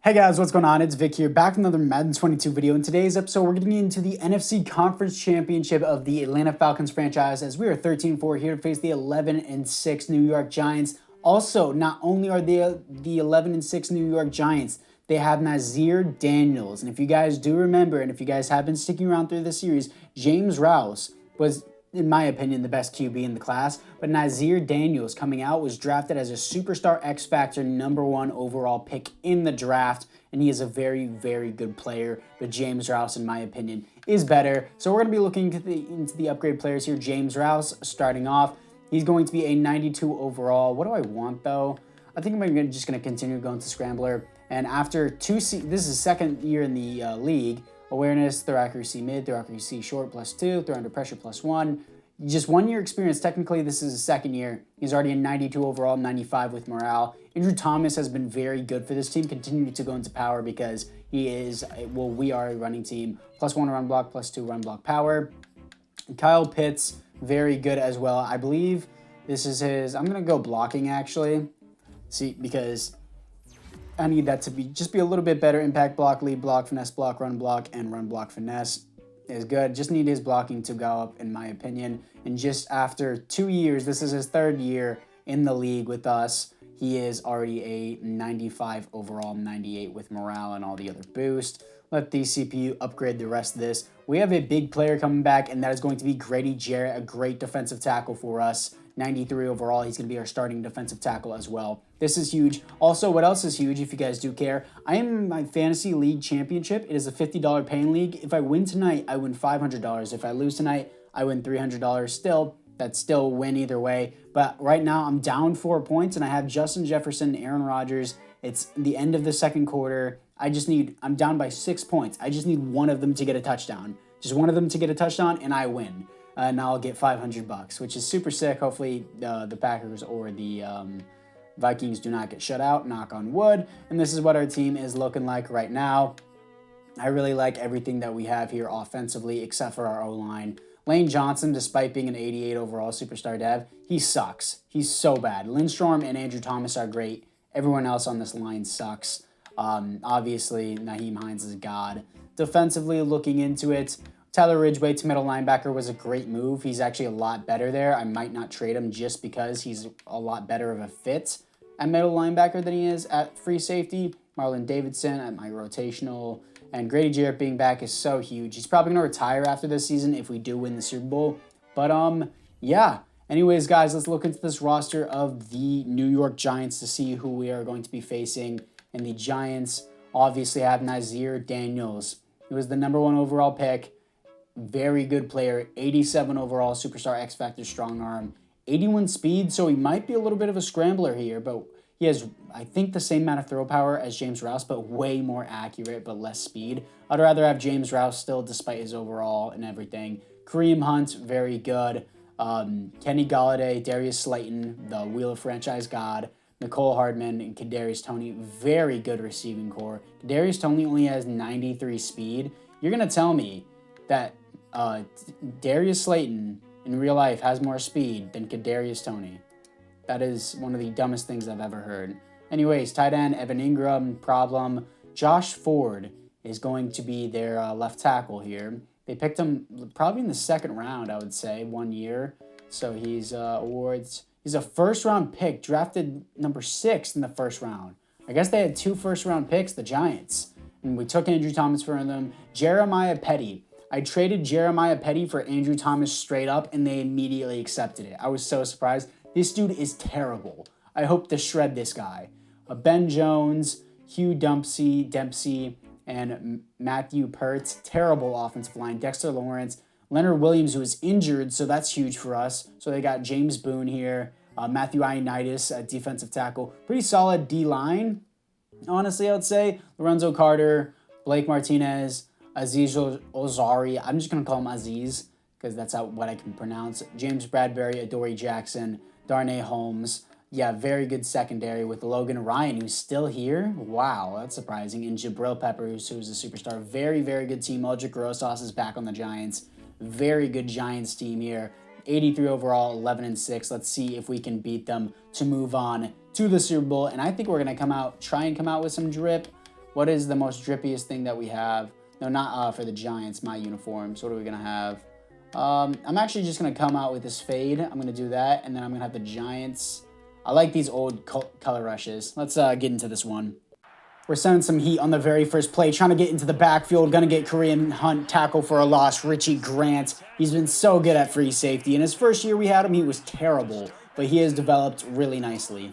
Hey guys, what's going on? It's Vic here, back with another Madden 22 video. In today's episode, we're getting into the NFC Conference Championship of the Atlanta Falcons franchise, as we are 13-4 here to face the 11-6 New York Giants. Also, not only are they the 11-6 New York Giants, they have NAZIR Daniels. And if you guys do remember, and if you guys have been sticking around through the series, James ROUSE was, in my opinion, the best QB in the class. But NAZIR Daniels coming out was drafted as a superstar X Factor #1 overall pick in the draft. And he is a very, very good player. But James ROUSE, in my opinion, is better. So we're going to be looking into the upgrade players here. James ROUSE starting off. He's going to be a 92 overall. What do I want, though? I think I'm just going to continue going to Scrambler. And after this is his second year in the league. Awareness, throw accuracy mid, throw accuracy short +2, throw under pressure +1. Just 1 year experience. Technically, this is his second year. He's already a 92 overall, 95 with morale. Andrew Thomas has been very good for this team, continuing to go into power because he is, well, we are a running team. +1 run block, +2 run block power. Kyle Pitts, very good as well. I believe this is his, I'm going to go blocking actually. See, because I need that to be a little bit better. Impact block, lead block, finesse block, and run block finesse is good. Just need his blocking to go up, in my opinion. And just after 2 years, this is his third year in the league with us. He is already a 95 overall, 98 with morale and all the other boost. Let the CPU upgrade the rest of this. We have a big player coming back, and that is going to be Grady Jarrett, a great defensive tackle for us. 93 overall. He's going to be our starting defensive tackle as well. This is huge. Also, what else is huge, if you guys do care? I am in my fantasy league championship. It is a $50 paying league. If I win tonight, I win $500. If I lose tonight, I win $300. Still, that's still a win either way. But right now, I'm down 4 points, and I have Justin Jefferson and Aaron Rodgers. It's the end of the second quarter. I'm down by 6 points. I just need one of them to get a touchdown. Just one of them to get a touchdown, and I win. And I'll get $500, which is super sick. Hopefully the Packers or the Vikings do not get shut out, knock on wood. And this is what our team is looking like right now. I really like everything that we have here offensively, except for our O-line. Lane Johnson, despite being an 88 overall superstar dev, he sucks. He's so bad. Lindstrom and Andrew Thomas are great. Everyone else on this line sucks. Obviously, Hines is God. Defensively, looking into it, Tyler Ridgeway to middle linebacker was a great move. He's actually a lot better there. I might not trade him just because he's a lot better of a fit at middle linebacker than he is at free safety. Marlon Davidson at my rotational. And Grady Jarrett being back is so huge. He's probably going to retire after this season if we do win the Super Bowl. But, yeah. Anyways, guys, let's look into this roster of the New York Giants to see who we are going to be facing. And the Giants obviously have NAZIR Daniels. He was the #1 overall pick. Very good player, 87 overall, superstar X Factor strong arm, 81 speed, so he might be a little bit of a scrambler here, but he has, I think, the same amount of throw power as James ROUSE, but way more accurate, but less speed. I'd rather have James ROUSE still, despite his overall and everything. Kareem Hunt, very good. Kenny Galladay, Darius Slayton, the Wheeler franchise god. Nicole Hardman and Kadarius Toney, very good receiving core. Kadarius Toney only has 93 speed. You're going to tell me that Darius Slayton in real life has more speed than Kadarius Toney. That is one of the dumbest things I've ever heard. Anyways, tight end, Evan Ingram, problem. Josh Ford is going to be their left tackle here. They picked him probably in the second round, I would say, 1 year. So he's awards. He's a first-round pick, drafted number 6 in the first round. I guess they had 2 first-round picks, the Giants. And we took Andrew Thomas for them. Jeremiah Petty. I traded Jeremiah Petty for Andrew Thomas straight up, and they immediately accepted it. I was so surprised. This dude is terrible. I hope to shred this guy. Ben Jones, Hugh Dempsey, and Matthew Pertz. Terrible offensive line. Dexter Lawrence. Leonard Williams, who is injured, so that's huge for us. So they got James Boone here. Matthew Ioannidis at defensive tackle. Pretty solid D-line, honestly, I would say. Lorenzo Carter, Blake Martinez, Aziz Ozari. I'm just going to call him Aziz because that's what I can pronounce. James Bradbury, Adoree Jackson, Darnay Holmes. Yeah, very good secondary with Logan Ryan, who's still here. Wow, that's surprising. And Jabril Peppers, who's a superstar. Very, very good team. Eldrick Rosas is back on the Giants. Very good Giants team here. 83 overall, 11-6. Let's see if we can beat them to move on to the Super Bowl. And I think we're going to try and come out with some drip. What is the most drippiest thing that we have? No, not for the Giants, my uniforms. What are we going to have? I'm actually just going to come out with this fade. I'm going to do that, and then I'm going to have the Giants. I like these old color rushes. Let's get into this one. We're sending some heat on the very first play, trying to get into the backfield, going to get Kareem Hunt tackle for a loss. Richie Grant, he's been so good at free safety. In his first year we had him, he was terrible, but he has developed really nicely.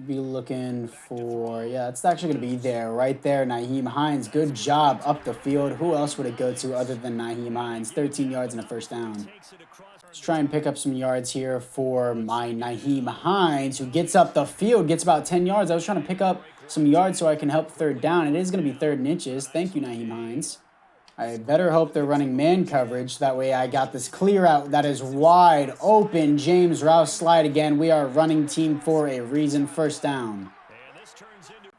Be looking for, yeah, it's actually going to be there, right there. NYHEM Hines, good job up the field. Who else would it go to other than NYHEM Hines? 13 yards and a first down. Let's try and pick up some yards here for my NYHEM Hines, who gets up the field, gets about 10 yards. I was trying to pick up some yards so I can help third down. It is going to be 3rd and inches. Thank you, NYHEM Hines. I better hope they're running man coverage. That way I got this clear out that is wide open. James Rouse slide again. We are running team for a reason. First down.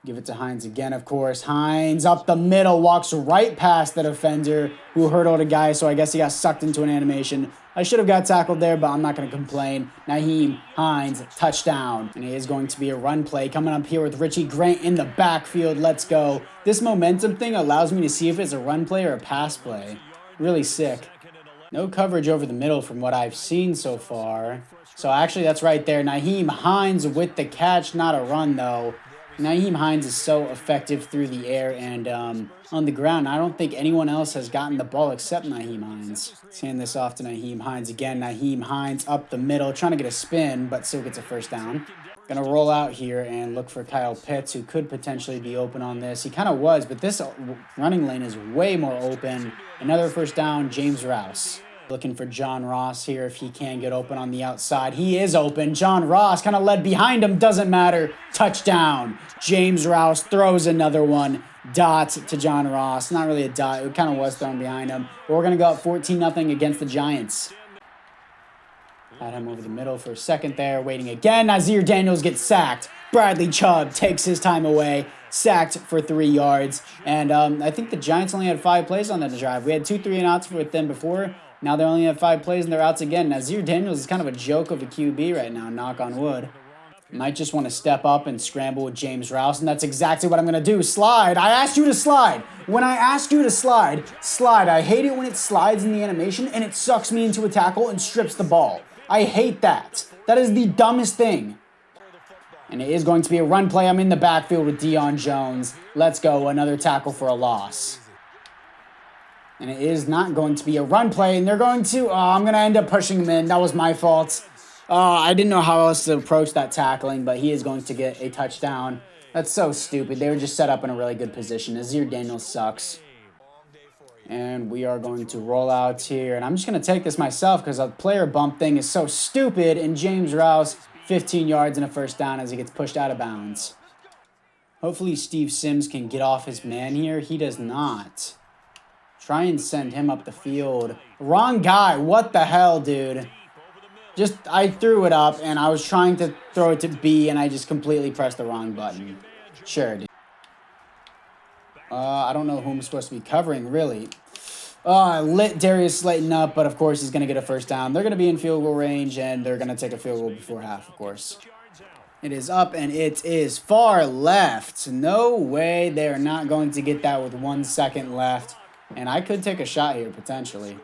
Give it to Hines again, of course. Hines up the middle, walks right past the defender who hurdled a guy, so I guess he got sucked into an animation. I should have got tackled there, but I'm not going to complain. NYHEM Hines, touchdown. And it is going to be a run play coming up here with Richie Grant in the backfield. Let's go. This momentum thing allows me to see if it's a run play or a pass play. Really sick. No coverage over the middle from what I've seen so far. So actually, that's right there. NYHEM Hines with the catch, not a run though. NYHEM Hines is so effective through the air and on the ground. I don't think anyone else has gotten the ball except NYHEM Hines. Let's hand this off to NYHEM Hines again. NYHEM Hines up the middle, trying to get a spin, but still gets a first down. Going to roll out here and look for Kyle Pitts, who could potentially be open on this. He kind of was, but this running lane is way more open. Another first down, James Rouse. Looking for John Ross here if he can get open on the outside. He is open. John Ross kind of led behind him. Doesn't matter. Touchdown. James Rouse throws another one. Dot to John Ross. Not really a dot. It kind of was thrown behind him. But we're going to go up 14-0 against the Giants. Had him over the middle for a second there. Waiting again. NAZIR Daniels gets sacked. Bradley Chubb takes his time away. Sacked for 3 yards. And I think the Giants only had 5 plays on that drive. We had 2 3-and-outs with them before. Now they only have 5 plays and they're outs again. NAZIR Daniels is kind of a joke of a QB right now, knock on wood. Might just want to step up and scramble with James Rouse, and that's exactly what I'm going to do. Slide. I asked you to slide. When I ask you to slide, slide. I hate it when it slides in the animation and it sucks me into a tackle and strips the ball. I hate that. That is the dumbest thing. And it is going to be a run play. I'm in the backfield with Deion Jones. Let's go. Another tackle for a loss. And it is not going to be a run play. And they're going to... I'm going to end up pushing him in. That was my fault. I didn't know how else to approach that tackling, but he is going to get a touchdown. That's so stupid. They were just set up in a really good position. NAZIR Daniels sucks. And we are going to roll out here. And I'm just going to take this myself because a player bump thing is so stupid. And James Rouse, 15 yards and a first down as he gets pushed out of bounds. Hopefully Steve Sims can get off his man here. He does not. Try and send him up the field. Wrong guy. What the hell, dude? I threw it up, and I was trying to throw it to B, and I just completely pressed the wrong button. Sure, dude. I don't know who I'm supposed to be covering, really. I lit Darius Slayton up, but of course he's going to get a first down. They're going to be in field goal range, and they're going to take a field goal before half, of course. It is up, and it is far left. No way they're not going to get that with 1 second left. And I could take a shot here, potentially.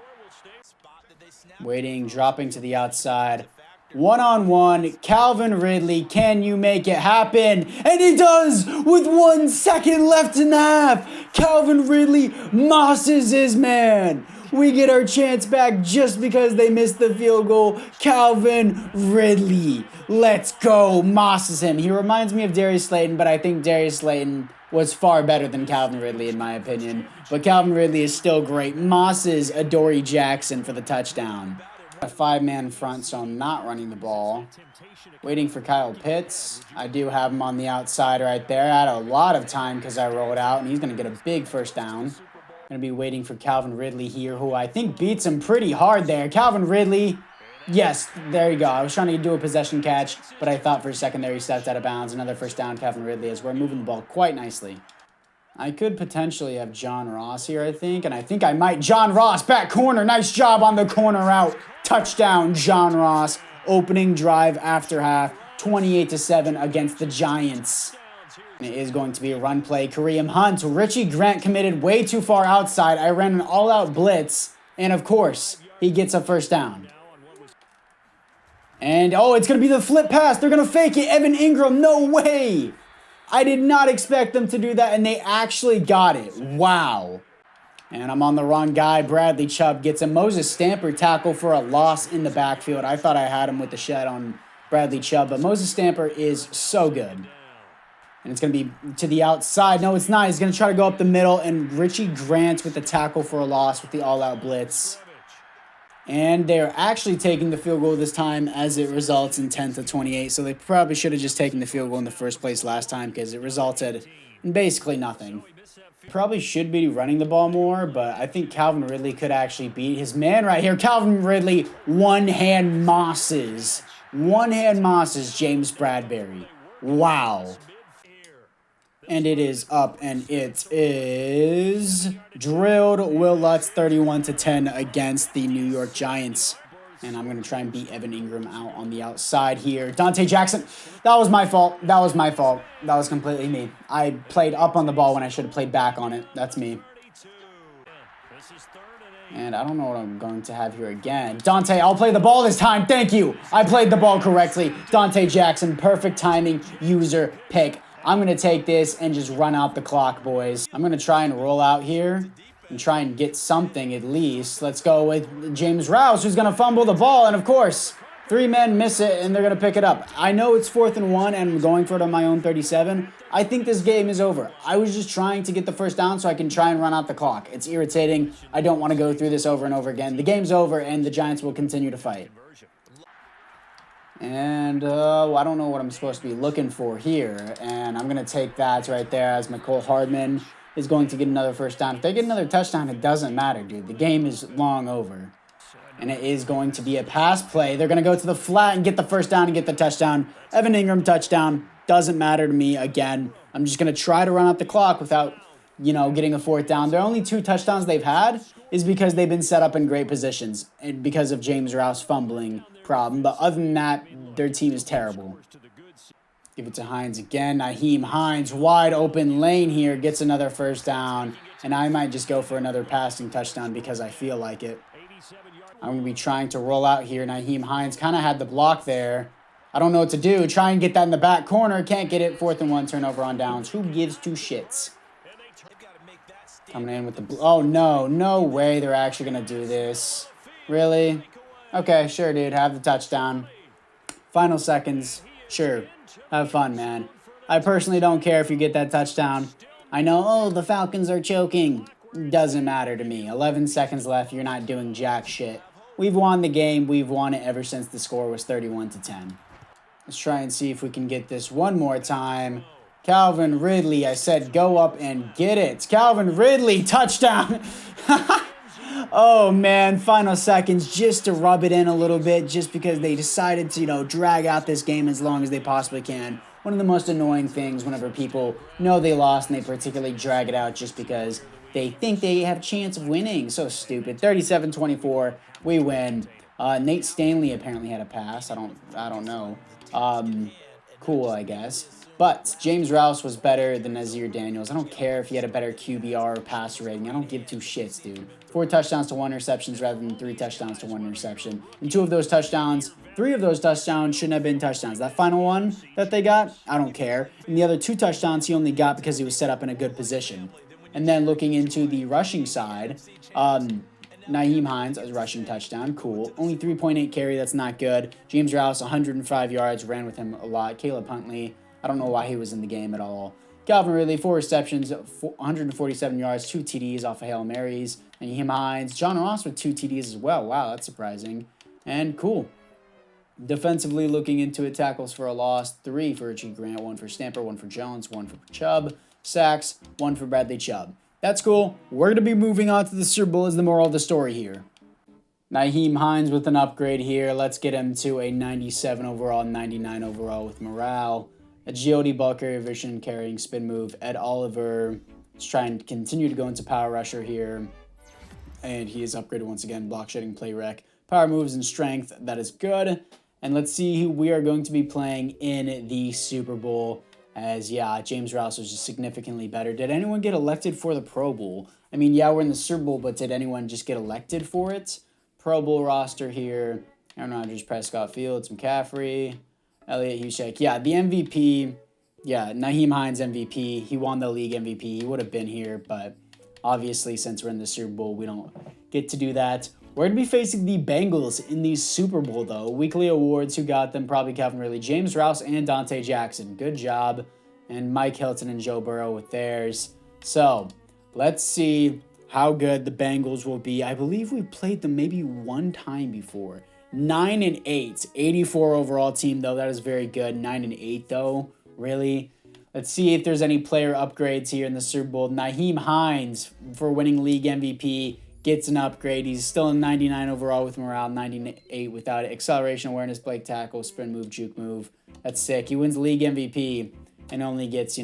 Waiting, dropping to the outside. One-on-one, Calvin Ridley, can you make it happen? And he does with 1 second left in the half. Calvin Ridley mosses his man. We get our chance back just because they missed the field goal. Calvin Ridley, let's go, mosses him. He reminds me of Darius Slayton, but I think Darius Slayton was far better than Calvin Ridley in my opinion. But Calvin Ridley is still great. Mosses Adoree Jackson for the touchdown. A 5-man front, so I'm not running the ball. Waiting for Kyle Pitts. I do have him on the outside right there. I had a lot of time because I rolled out, and he's going to get a big first down. Going to be waiting for Calvin Ridley here, who I think beats him pretty hard there. Calvin Ridley. Yes, there you go. I was trying to do a possession catch, but I thought for a second there he stepped out of bounds. Another first down, Calvin Ridley, as we're moving the ball quite nicely. I could potentially have John Ross here, I think, and I think I might. John Ross, back corner. Nice job on the corner route. Touchdown, John Ross. Opening drive after half, 28-7 against the Giants. And it is going to be a run play. Kareem Hunt. Richie Grant committed way too far outside. I ran an all-out blitz. And, of course, he gets a first down. And, oh, it's going to be the flip pass. They're going to fake it. Evan Ingram, no way. I did not expect them to do that, and they actually got it. Wow. And I'm on the wrong guy. Bradley Chubb gets a Moses Stamper tackle for a loss in the backfield. I thought I had him with the shed on Bradley Chubb, but Moses Stamper is so good. And it's going to be to the outside. No, it's not. He's going to try to go up the middle, and Richie Grant with the tackle for a loss with the all-out blitz. And they're actually taking the field goal this time as it results in 10-28. So they probably should have just taken the field goal in the first place last time because it resulted in basically nothing. Probably should be running the ball more, but I think Calvin Ridley could actually beat his man right here. Calvin Ridley one-hand mosses. One-hand mosses James Bradbury. Wow. And it is up, and it is drilled. Will Lutz 31-10 against the New York Giants. And I'm going to try and beat Evan Ingram out on the outside here. Dante Jackson, that was my fault. That was my fault. That was completely me. I played up on the ball when I should have played back on it. That's me. And I don't know what I'm going to have here again. Dante, I'll play the ball this time. Thank you. I played the ball correctly. Dante Jackson, perfect timing, user pick. I'm going to take this and just run out the clock, boys. I'm going to try and roll out here and try and get something at least. Let's go with James Rouse, who's going to fumble the ball. And, of course, 3 men miss it, and they're going to pick it up. I know it's 4th and 1, and I'm going for it on my own 37. I think this game is over. I was just trying to get the first down so I can try and run out the clock. It's irritating. I don't want to go through this over and over again. The game's over, and the Giants will continue to fight. And I don't know what I'm supposed to be looking for here. And I'm going to take that right there as McCole Hardman is going to get another first down. If they get another touchdown, it doesn't matter, dude. The game is long over. And it is going to be a pass play. They're going to go to the flat and get the first down and get the touchdown. Evan Ingram touchdown. Doesn't matter to me again. I'm just going to try to run out the clock without, getting a 4th down. Their only 2 touchdowns they've had is because they've been set up in great positions and because of James Rouse fumbling problem. But other than that, their team is terrible. Give it to Hines again. NYHEM Hines, wide open lane here, gets another first down. And I might just go for another passing touchdown because I feel like it. I'm going to be trying to roll out here. NYHEM Hines kind of had the block there. I don't know what to do. Try and get that in the back corner. Can't get it. 4th and 1, turnover on downs. Who gives 2 shits? Coming in with the... Oh, no. No way they're actually going to do this. Really? Okay, sure, dude. Have the touchdown. Final seconds. Sure. Have fun, man. I personally don't care if you get that touchdown. I know, oh, the Falcons are choking. Doesn't matter to me. 11 seconds left. You're not doing jack shit. We've won the game. We've won it ever since the score was 31-10. Let's try and see if we can get this one more time. Calvin Ridley, I said go up and get it. Calvin Ridley, touchdown. Oh, man, final seconds just to rub it in a little bit just because they decided to, drag out this game as long as they possibly can. One of the most annoying things whenever people know they lost and they particularly drag it out just because they think they have a chance of winning. So stupid. 37-24, we win. Nate Stanley apparently had a pass. I don't know. Cool, I guess. But James Rouse was better than NAZIR Daniels. I don't care if he had a better QBR or passer rating. I don't give 2 shits, dude. 4 touchdowns to 1 interceptions rather than 3 touchdowns to 1 interception. And 3 of those touchdowns shouldn't have been touchdowns. That final one that they got, I don't care. And the other 2 touchdowns he only got because he was set up in a good position. And then looking into the rushing side, NYHEM Hines, a rushing touchdown, cool. Only 3.8 carry, that's not good. James Rouse, 105 yards, ran with him a lot. Caleb Huntley, I don't know why he was in the game at all. Calvin Ridley, 4 receptions, 147 yards, 2 TDs off of Hail Marys. And NYHEM Hines, John Ross with 2 TDs as well. Wow, that's surprising. And cool. Defensively looking into it, tackles for a loss, 3 for Richie Grant, 1 for Stamper, 1 for Jones, 1 for Chubb. Sacks, 1 for Bradley Chubb. That's cool. We're going to be moving on to the Super Bowl is the moral of the story here. NYHEM Hines with an upgrade here. Let's get him to a 97 overall, 99 overall with morale. Agility, ball carrier, vision, carrying, spin move. Ed Oliver. Let's try and continue to go into power rusher here. And he is upgraded once again. Block shedding, play rec. Power moves and strength. That is good. And let's see who we are going to be playing in the Super Bowl. as, yeah, James Rouse was just significantly better. Did anyone get elected for the Pro Bowl? I mean, yeah, we're in the Super Bowl, but did anyone just get elected for it? Pro Bowl roster here. Aaron Rodgers, Prescott, Fields, McCaffrey, Elliott, Hushek. Yeah, the MVP, yeah, Nyheim Hines MVP. He won the league MVP. He would have been here, but obviously since we're in the Super Bowl, we don't get to do that. We're going to be facing the Bengals in the Super Bowl, though. Weekly awards, who got them? Probably Calvin Ridley, James Rouse, and Dante Jackson. Good job. And Mike Hilton and Joe Burrow with theirs. So, let's see how good the Bengals will be. I believe we played them maybe one time before. 9-8. 84 overall team, though. That is very good. 9-8, though. Really? Let's see if there's any player upgrades here in the Super Bowl. Nyheim Hines, for winning league MVP, gets an upgrade. He's still in 99 overall with morale, 98 without it. Acceleration, awareness, break tackle, sprint move, juke move. That's sick. He wins league MVP and only gets,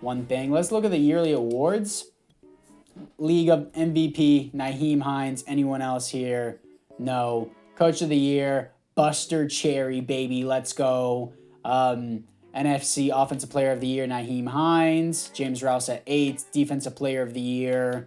one thing. Let's look at the yearly awards. League of MVP, Nyheim Hines. Anyone else here? No. Coach of the Year, Buster Cherry, baby. Let's go. NFC Offensive Player of the Year, Nyheim Hines. James Rouse at 8. Defensive Player of the Year,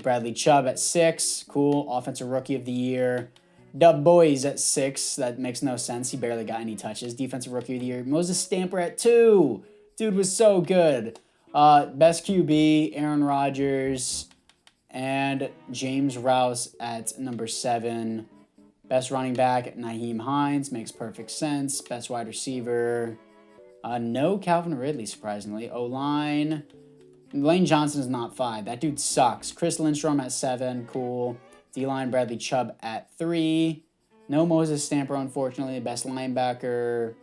Bradley Chubb at 6. Cool. Offensive Rookie of the Year, Dub Boys at 6. That makes no sense. He barely got any touches. Defensive Rookie of the Year, Moses Stamper at 2. Dude was so good. Best QB, Aaron Rodgers and James Rouse at number 7. Best running back, Nyheim Hines. Makes perfect sense. Best wide receiver, no Calvin Ridley, surprisingly. O-line, Lane Johnson is not 5. That dude sucks. Chris Lindstrom at 7. Cool. D-line, Bradley Chubb at 3. No Moses Stamper, unfortunately. Best linebacker,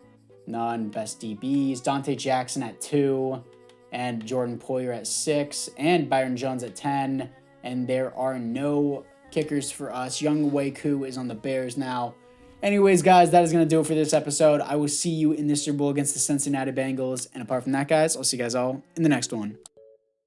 none. Best DBs, Dante Jackson at 2. And Jordan Poyer at 6. And Byron Jones at 10. And there are no kickers for us. Young Wei-Koo is on the Bears now. Anyways, guys, that is going to do it for this episode. I will see you in the Super Bowl against the Cincinnati Bengals. And apart from that, guys, I'll see you guys all in the next one.